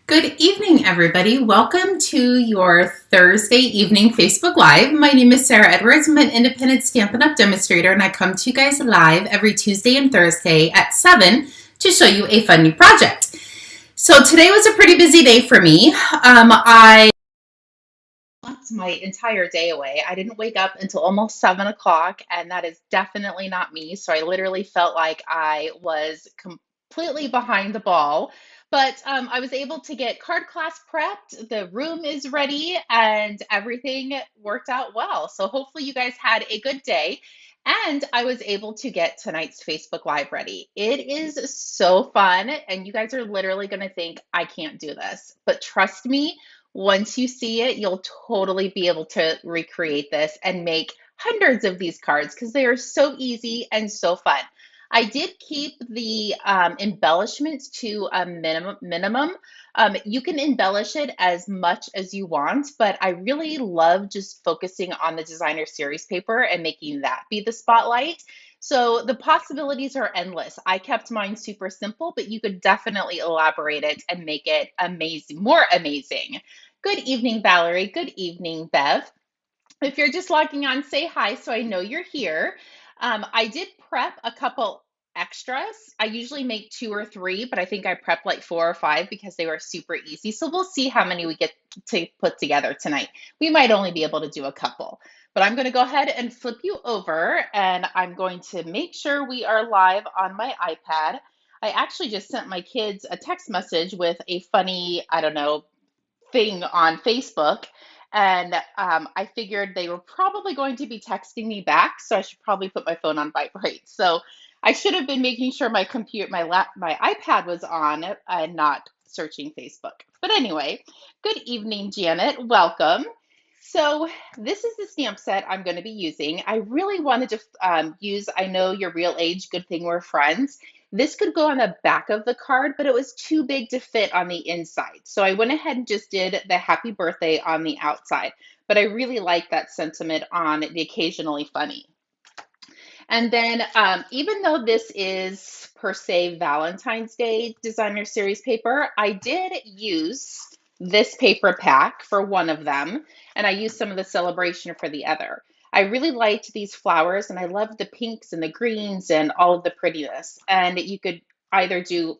Good evening, everybody. Welcome to your Thursday evening Facebook Live. My name is Sarah Edwards. I'm an independent Stampin' Up! Demonstrator, and I come to you guys live every Tuesday and Thursday at 7 to show you a fun new project. So today was a pretty busy day for me. I slept my entire day away. I didn't wake up until almost 7 o'clock, and that is definitely not me. So I literally felt like I was completely behind the ball. But I was able to get card class prepped. The room is ready, and everything worked out well. So hopefully, you guys had a good day. And I was able to get tonight's Facebook Live ready. It is so fun, and you guys are literally going to think, I can't do this. But trust me, once you see it, you'll totally be able to recreate this and make hundreds of these cards because they are so easy and so fun. I did keep the embellishments to a minimum. You can embellish it as much as you want, but I really love just focusing on the designer series paper and making that be the spotlight. So the possibilities are endless. I kept mine super simple, but you could definitely elaborate it and make it amazing, more amazing. Good evening, Valerie. Good evening, Bev. If you're just logging on, say hi so I know you're here. I did prep a couple extras. I usually make 2 or 3, but I think I prepped like 4 or 5 because they were super easy. So we'll see how many we get to put together tonight. We might only be able to do a couple, but I'm going to go ahead and flip you over and I'm going to make sure we are live on my iPad. I actually just sent my kids a text message with a funny, I don't know, thing on Facebook. And I figured they were probably going to be texting me back, so I should probably put my phone on vibrate. So I should have been making sure my computer, my iPad was on and not searching Facebook. But anyway, good evening, Janet. Welcome. So this is the stamp set I'm going to be using. I really wanted to use I Know Your Real Age, Good Thing We're Friends. This could go on the back of the card, but it was too big to fit on the inside. So I went ahead and just did the happy birthday on the outside. But I really like that sentiment on the occasionally funny. And then even though this is per se Valentine's Day designer series paper, I did use this paper pack for one of them, and I used some of the celebration for the other. I really liked these flowers, and I loved the pinks and the greens and all of the prettiness. And you could do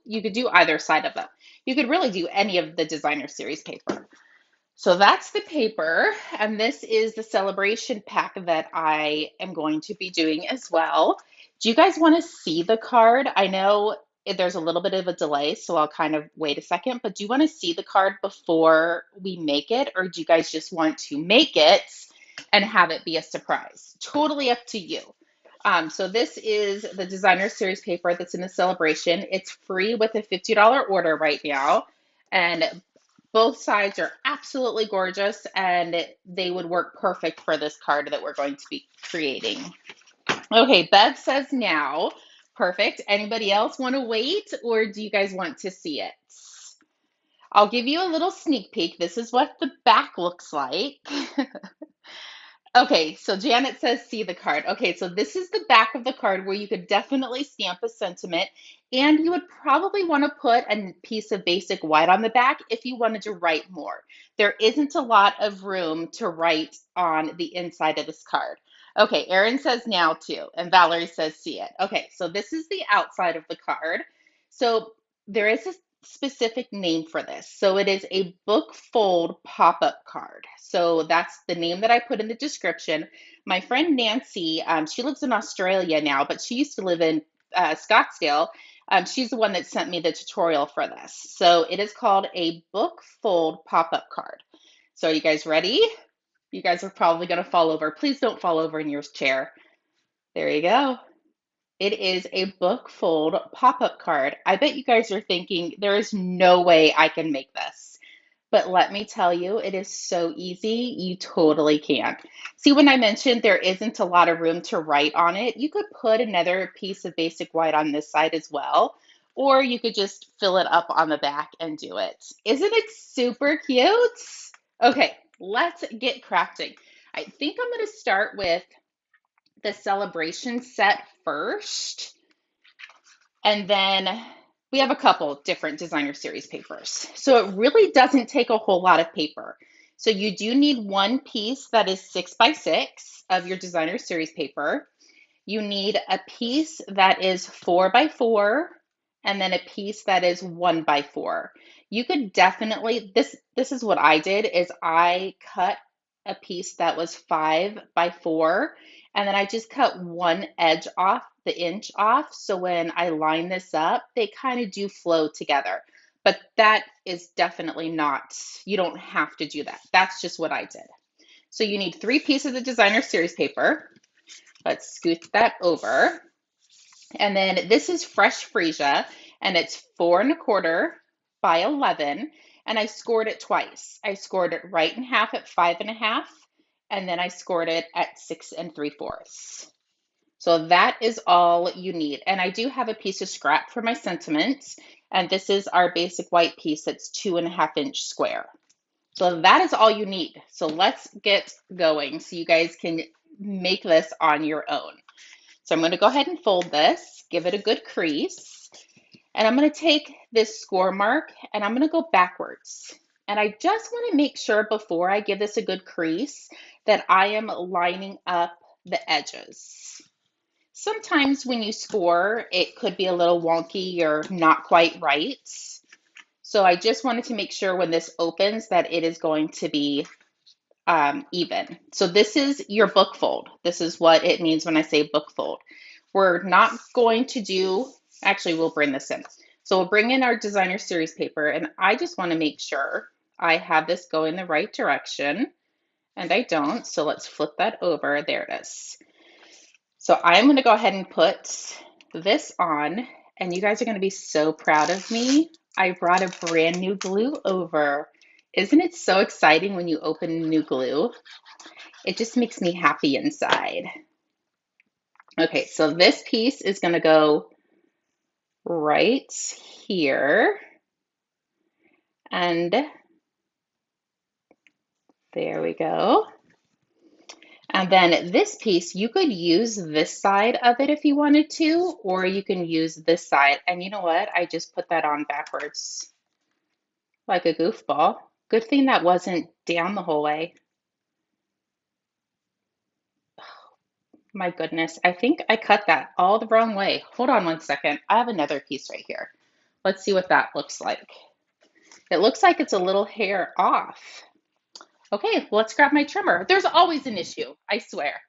either side of them. You could really do any of the designer series paper. So that's the paper, and this is the celebration pack that I am going to be doing as well. Do you guys want to see the card? I know there's a little bit of a delay, so I'll kind of wait a second, but do you want to see the card before we make it, or do you guys just want to make it and have it be a surprise? Totally up to you. So this is the designer series paper that's in the celebration. It's free with a $50 order right now. And both sides are absolutely gorgeous and they would work perfect for this card that we're going to be creating. Okay, Bev says now. Perfect. Anybody else want to wait or do you guys want to see it? I'll give you a little sneak peek. This is what the back looks like. Okay, so Janet says see the card. Okay, so this is the back of the card where you could definitely stamp a sentiment, and you would probably want to put a piece of basic white on the back if you wanted to write more. There isn't a lot of room to write on the inside of this card. Okay, Erin says now too, and Valerie says see it. Okay, so this is the outside of the card. So there is a specific name for this. So it is a book fold pop-up card. So that's the name that I put in the description. My friend Nancy, she lives in Australia now, but she used to live in Scottsdale. She's the one that sent me the tutorial for this. So it is called a book fold pop-up card. So are you guys ready? You guys are probably going to fall over. Please don't fall over in your chair. There you go. It is a book fold pop-up card. I bet you guys are thinking, there is no way I can make this. But let me tell you, it is so easy. You totally can. See, when I mentioned there isn't a lot of room to write on it, you could put another piece of basic white on this side as well. Or you could just fill it up on the back and do it. Isn't it super cute? Okay, let's get crafting. I think I'm going to start with the celebration set first. And then We have a couple different designer series papers. So it really doesn't take a whole lot of paper. So you do need one piece that is 6x6 of your designer series paper. You need a piece that is 4x4 and then a piece that is 1x4. You could definitely, this is what I did, is I cut a piece that was 5x4 and then I just cut one edge off, the inch off. So when I line this up, they kind of do flow together. But that is definitely not, you don't have to do that. That's just what I did. So you need 3 pieces of designer series paper. Let's scoot that over. And then this is fresh freesia, and it's 4¼ by 11. And I scored it twice. I scored it right in half at 5½, and then I scored it at 6¾ So that is all you need. And I do have a piece of scrap for my sentiments. And this is our basic white piece that's 2½-inch square. So that is all you need. So let's get going so you guys can make this on your own. So I'm going to go ahead and fold this, give it a good crease, and I'm going to take this score mark and I'm going to go backwards. And I just want to make sure before I give this a good crease that I am lining up the edges. Sometimes when you score, it could be a little wonky or not quite right. So I just wanted to make sure when this opens that it is going to be even. So this is your book fold. This is what it means when I say book fold. We're not going to do, actually we'll bring this in. So we'll bring in our designer series paper and I just want to make sure I have this going the right direction and I don't. So let's flip that over. There it is. So I'm going to go ahead and put this on and you guys are going to be so proud of me. I brought a brand new glue over. Isn't it so exciting when you open new glue? It just makes me happy inside. Okay, so this piece is going to go right here. And there we go. And then this piece, you could use this side of it if you wanted to, or you can use this side. And you know what? I just put that on backwards like a goofball. Good thing that wasn't down the whole way. My goodness, I think I cut that all the wrong way. Hold on one second. I have another piece right here. Let's see what that looks like. It looks like it's a little hair off. Okay, let's grab my trimmer. There's always an issue, I swear.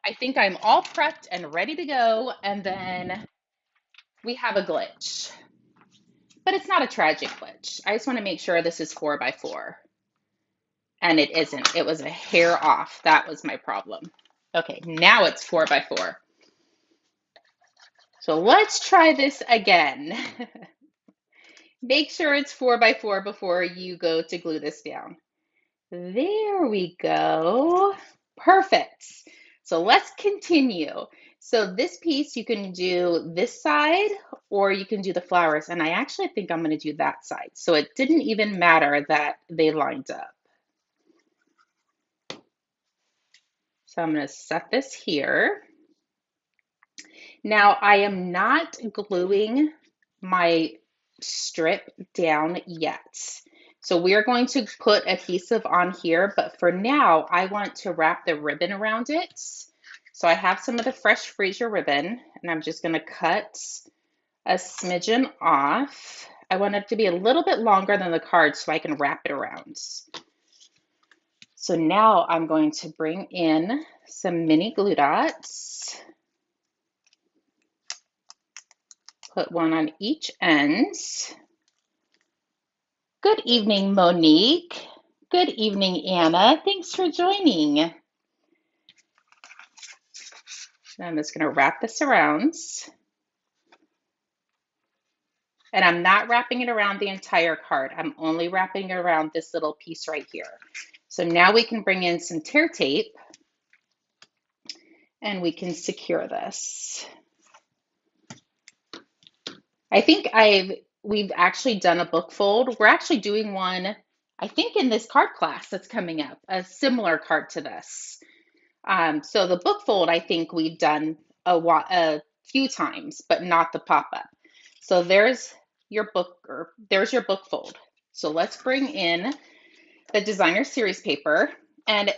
I think I'm all prepped and ready to go, and then we have a glitch. But it's not a tragic glitch. I just want to make sure this is 4x4. And it isn't. It was a hair off. That was my problem. Okay, now it's 4x4. So let's try this again. Make sure it's 4x4 before you go to glue this down. There we go. Perfect. So let's continue. So this piece, you can do this side or you can do the flowers. And I actually think I'm going to do that side. So it didn't even matter that they lined up. So I'm going to set this here. Now I am not gluing my strip down yet. So we are going to put adhesive on here, but for now I want to wrap the ribbon around it. So I have some of the fresh freesia ribbon and I'm just going to cut a smidgen off. I want it to be a little bit longer than the card so I can wrap it around. So now I'm going to bring in some mini glue dots. Put one on each end. Good evening, Monique. Good evening, Anna. Thanks for joining. I'm just going to wrap this around. And I'm not wrapping it around the entire card. I'm only wrapping it around this little piece right here. So now we can bring in some tear tape and we can secure this. I think we've actually done a book fold. We're actually doing one, I think, in this card class that's coming up, a similar card to this. So the book fold, I think we've done a few times, but not the pop-up. So there's your book, or there's your book fold. So let's bring in the designer series paper. And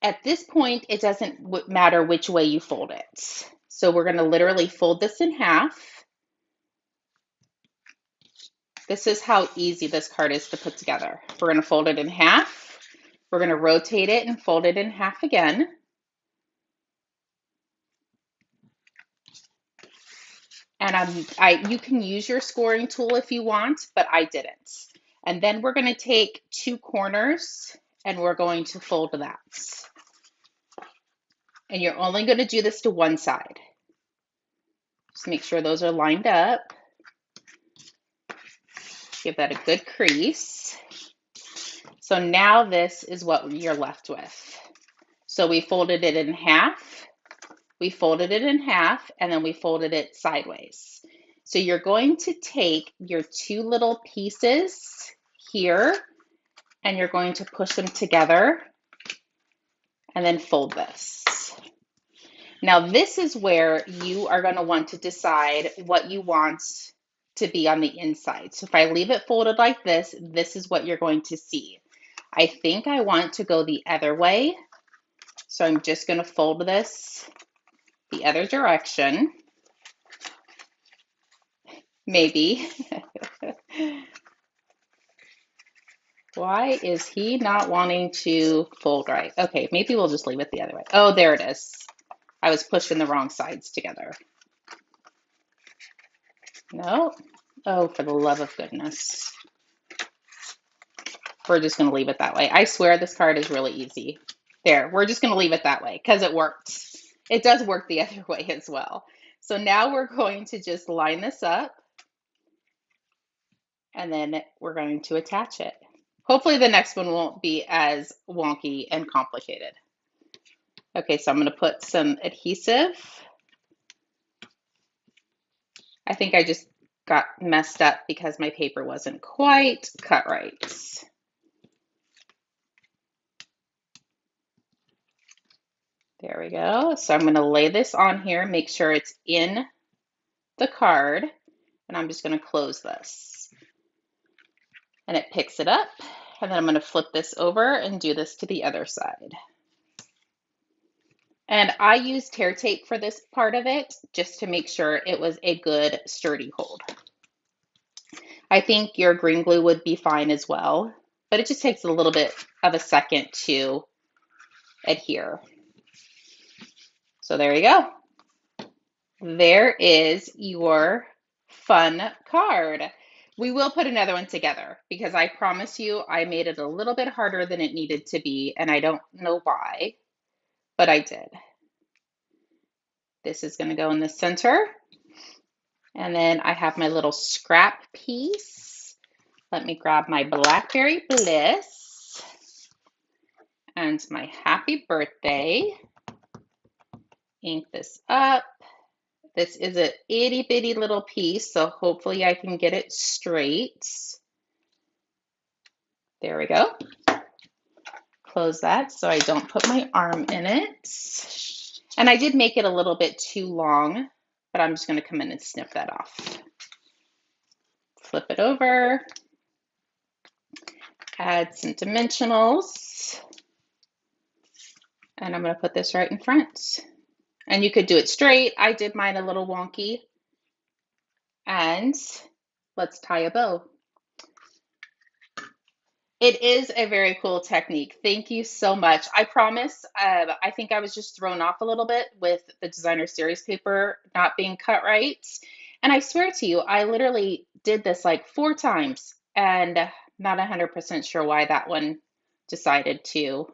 at this point, it doesn't matter which way you fold it. So we're going to literally fold this in half. This is how easy this card is to put together. We're going to fold it in half. We're going to rotate it and fold it in half again. And you can use your scoring tool if you want, but I didn't. And then we're going to take two corners and we're going to fold that. And you're only going to do this to one side. Just make sure those are lined up. Give that a good crease. So now this is what you're left with. So we folded it in half, we folded it in half, and then we folded it sideways. So you're going to take your two little pieces here and you're going to push them together and then fold this. Now this is where you are going to want to decide what you want to be on the inside. So if I leave it folded like this, this is what you're going to see. I think I want to go the other way. So I'm just going to fold this the other direction. Maybe. Why is he not wanting to fold right? Okay, maybe we'll just leave it the other way. Oh, there it is. I was pushing the wrong sides together. No. Oh, for the love of goodness. We're just going to leave it that way. I swear this card is really easy. There, we're just going to leave it that way because it worked. It does work the other way as well. So now we're going to just line this up and then we're going to attach it. Hopefully the next one won't be as wonky and complicated. Okay, so I'm going to put some adhesive. I think I just got messed up because my paper wasn't quite cut right. There we go. So I'm going to lay this on here, make sure it's in the card, and I'm just going to close this. And it picks it up, and then I'm going to flip this over and do this to the other side. And I used tear tape for this part of it just to make sure it was a good sturdy hold. I think your green glue would be fine as well, but it just takes a little bit of a second to adhere. So there you go. There is your fun card. We will put another one together because I promise you I made it a little bit harder than it needed to be, and I don't know why, but I did. This is going to go in the center. And then I have my little scrap piece. Let me grab my Blackberry Bliss and my happy birthday. Ink this up. This is an itty bitty little piece, so hopefully I can get it straight. There we go. Close that so I don't put my arm in it. And I did make it a little bit too long, but I'm just going to come in and snip that off. Flip it over. Add some dimensionals. And I'm going to put this right in front. And you could do it straight. I did mine a little wonky. And let's tie a bow. It is a very cool technique. Thank you so much. I promise, I think I was just thrown off a little bit with the designer series paper not being cut right. And I swear to you, I literally did this like 4 times and not 100% sure why that one decided to.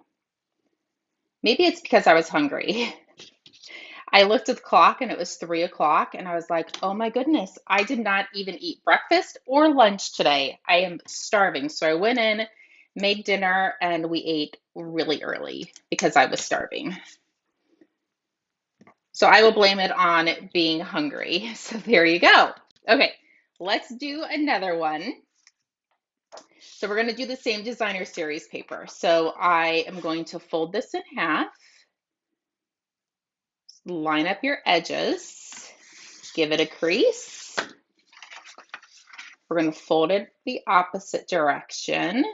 Maybe it's because I was hungry. I looked at the clock and it was 3 o'clock and I was like, oh my goodness, I did not even eat breakfast or lunch today. I am starving. So I went in, made dinner, and we ate really early because I was starving. So I will blame it on being hungry. So there you go. Okay, let's do another one. So we're going to do the same designer series paper. So I am going to fold this in half. Line up your edges, give it a crease, We're going to fold it the opposite direction.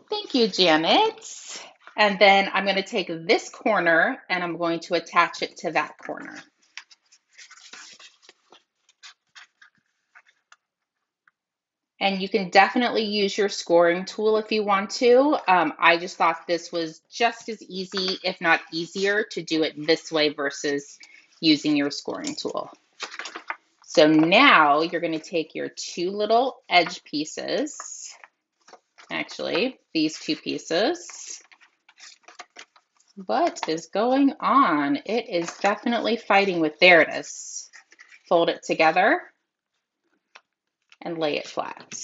Thank you, Janet. And then I'm going to take this corner and I'm going to attach it to that corner. And you can definitely use your scoring tool if you want to. I just thought this was just as easy, if not easier, to do it this way versus using your scoring tool. So now you're going to take your two little edge pieces, actually these two pieces. What is going on? It is definitely fighting with, there it is. Fold it together and lay it flat.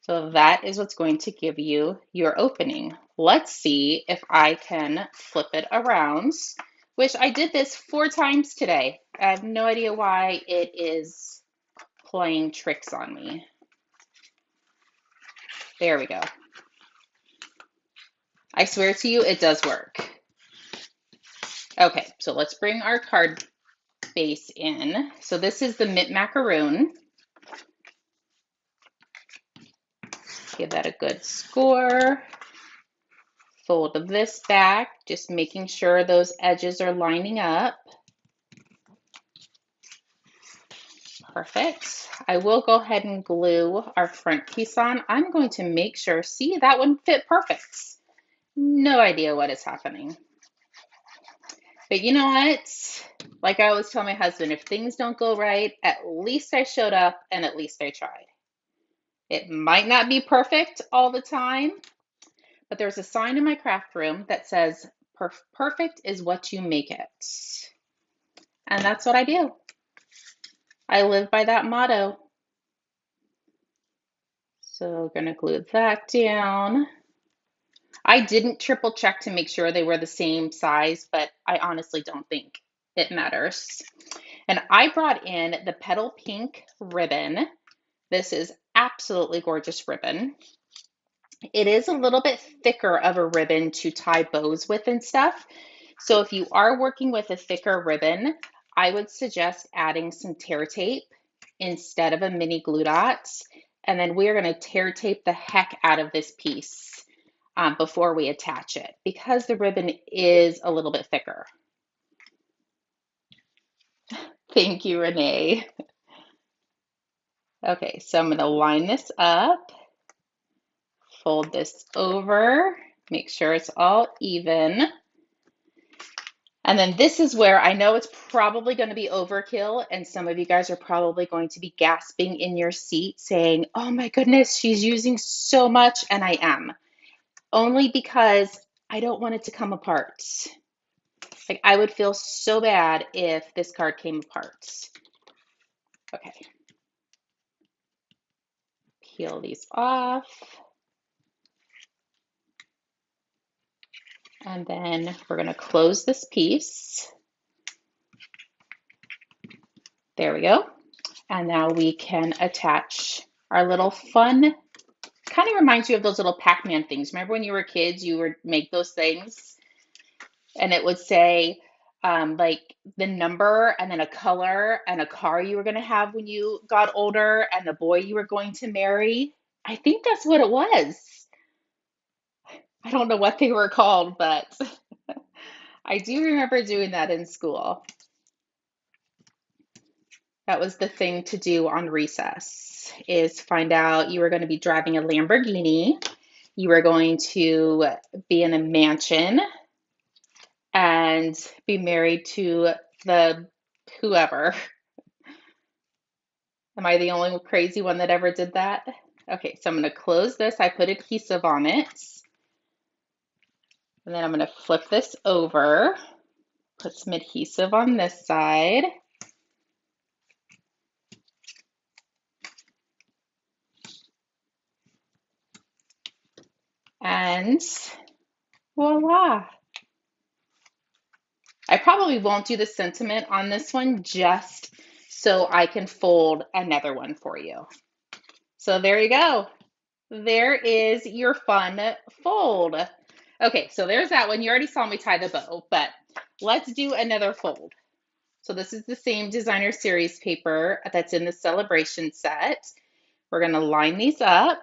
So that is what's going to give you your opening. Let's see if I can flip it around, which I did this 4 times today. I have no idea why it is playing tricks on me. There we go. I swear to you, it does work. Okay, so let's bring our card base in. So this is the mint macaroon. Give that a good score. Fold this back, just making sure those edges are lining up. Perfect. I will go ahead and glue our front piece on. I'm going to make sure, see, that one fit perfect. No idea what is happening. But you know what? Like I always tell my husband, if things don't go right, at least I showed up and at least I tried. It might not be perfect all the time, but there's a sign in my craft room that says, perfect is what you make it. And that's what I do. I live by that motto. So we're going to glue that down. I didn't triple check to make sure they were the same size, but I honestly don't think it matters. And I brought in the Petal Pink ribbon. This is absolutely gorgeous ribbon. It is a little bit thicker of a ribbon to tie bows with and stuff. So if you are working with a thicker ribbon, I would suggest adding some tear tape instead of a mini glue dot. And then we're going to tear tape the heck out of this piece before we attach it, because the ribbon is a little bit thicker. Thank you, Renee. Okay, so I'm going to line this up, fold this over, make sure it's all even. And then this is where I know it's probably going to be overkill, and some of you guys are probably going to be gasping in your seat saying, oh my goodness, she's using so much, and I am. Only because I don't want it to come apart. Like, I would feel so bad if this card came apart. Okay. Peel these off. And then we're going to close this piece. There we go. And now we can attach our little fun, kind of reminds you of those little Pac-Man things. Remember when you were kids, you would make those things and it would say like the number and then a color and a car you were going to have when you got older and the boy you were going to marry. I think that's what it was. I don't know what they were called, but I do remember doing that in school. That was the thing to do on recess, is find out you were going to be driving a Lamborghini, you were going to be in a mansion, and be married to the whoever. Am I the only crazy one that ever did that? Okay, so I'm going to close this. I put adhesive on it. And then I'm going to flip this over, put some adhesive on this side. And voila. I probably won't do the sentiment on this one just so I can fold another one for you. So there you go. There is your fun fold. Okay, so there's that one. You already saw me tie the bow, but let's do another fold. So this is the same designer series paper that's in the celebration set. We're going to line these up.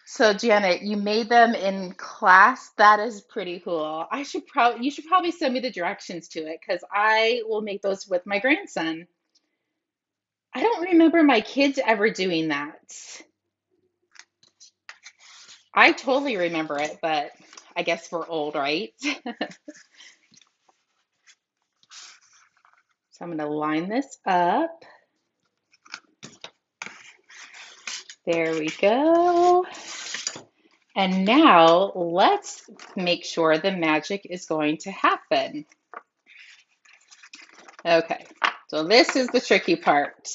So Janet, you made them in class. That is pretty cool. You should probably send me the directions to it because I will make those with my grandson. I don't remember my kids ever doing that. I totally remember it, but I guess we're old, right? So I'm going to line this up. There we go. And now let's make sure the magic is going to happen. Okay, so this is the tricky part.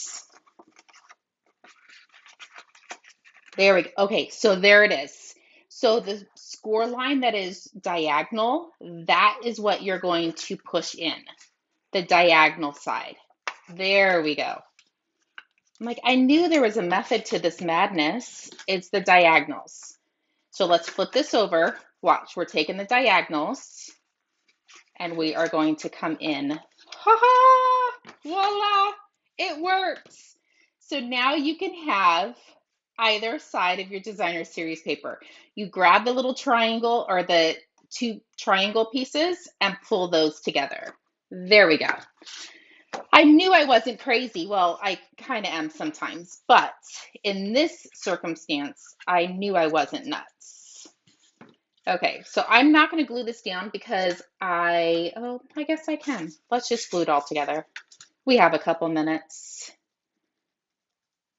There we go. Okay, so there it is. So the score line that is diagonal, that is what you're going to push in, the diagonal side. There we go. I'm like, I knew there was a method to this madness. It's the diagonals. So let's flip this over. Watch, we're taking the diagonals and we are going to come in. Ha-ha! Voila! It works. So now you can have either side of your designer series paper. You grab the little triangle or the two triangle pieces and pull those together. There we go. I knew I wasn't crazy. Well, I kind of am sometimes, but in this circumstance, I knew I wasn't nuts. Okay, so I'm not going to glue this down because I guess I can. Let's just glue it all together. We have a couple minutes.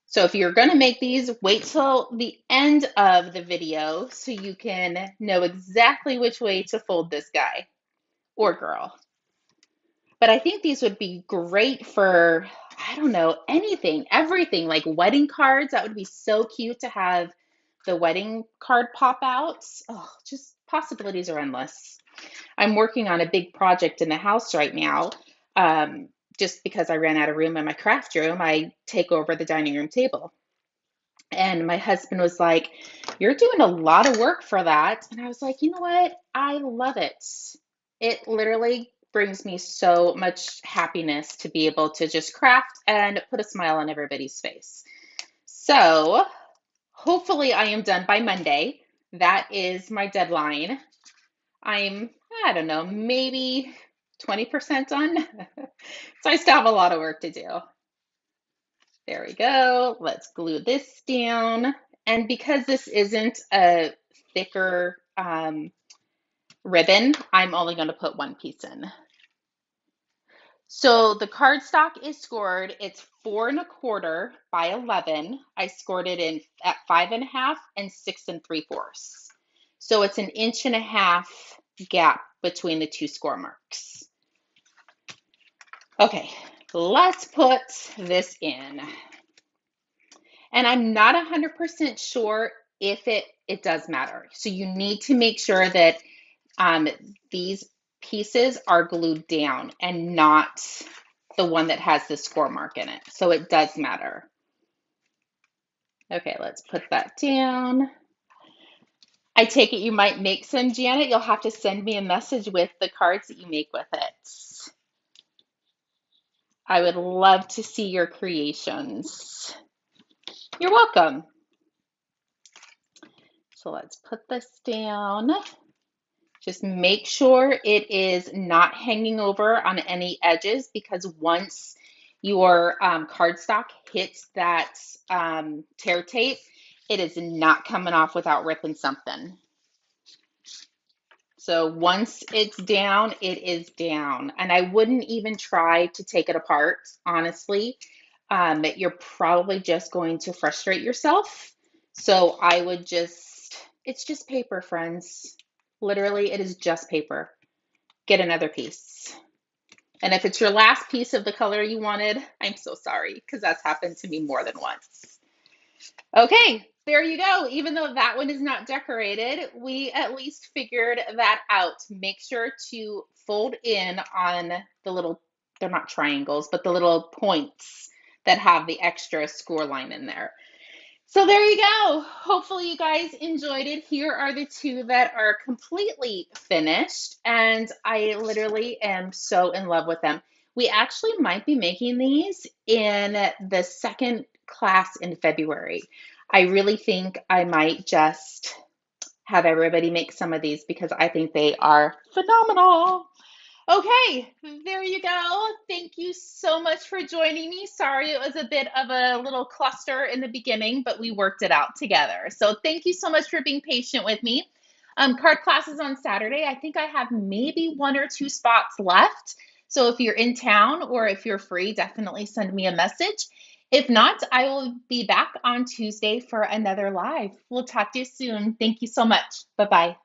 So if you're going to make these, wait till the end of the video so you can know exactly which way to fold this guy or girl. But I think these would be great for, I don't know, anything, everything, like wedding cards. That would be so cute to have the wedding card pop out. Oh, just possibilities are endless. I'm working on a big project in the house right now. Just because I ran out of room in my craft room, I take over the dining room table. And my husband was like, "You're doing a lot of work for that." And I was like, you know what? I love it. It literally brings me so much happiness to be able to just craft and put a smile on everybody's face. So hopefully I am done by Monday. That is my deadline. I don't know, maybe 20% done. So I still have a lot of work to do. There we go. Let's glue this down. And because this isn't a thicker ribbon, I'm only going to put one piece in. So the cardstock is scored. It's 4¼ by 11. I scored it in at 5½ and 6¾ inches. So it's an 1.5 inch gap between the two score marks. Okay, let's put this in. And I'm not 100% sure if it does matter. So you need to make sure that these pieces are glued down and not the one that has the score mark in it. So it does matter. Okay, let's put that down. I take it you might make some, Janet. You'll have to send me a message with the cards that you make with it. I would love to see your creations. You're welcome. So let's put this down. Just make sure it is not hanging over on any edges, because once your cardstock hits that tear tape, it is not coming off without ripping something. So once it's down, it is down. And I wouldn't even try to take it apart, honestly. You're probably just going to frustrate yourself. So I would it's just paper, friends. Literally, it is just paper. Get another piece. And if it's your last piece of the color you wanted, I'm so sorry, because that's happened to me more than once. Okay, there you go. Even though that one is not decorated, we at least figured that out. Make sure to fold in on the little, they're not triangles, but the little points that have the extra score line in there. So there you go. Hopefully you guys enjoyed it. Here are the two that are completely finished, and I literally am so in love with them. We actually might be making these in the second class in February. I really think I might just have everybody make some of these because I think they are phenomenal. Okay, there you go. Thank you so much for joining me. Sorry it was a bit of a little cluster in the beginning, but we worked it out together. So thank you so much for being patient with me. Card classes on Saturday. I think I have maybe one or two spots left. So if you're in town or if you're free, definitely send me a message. If not, I will be back on Tuesday for another live. We'll talk to you soon. Thank you so much. Bye bye.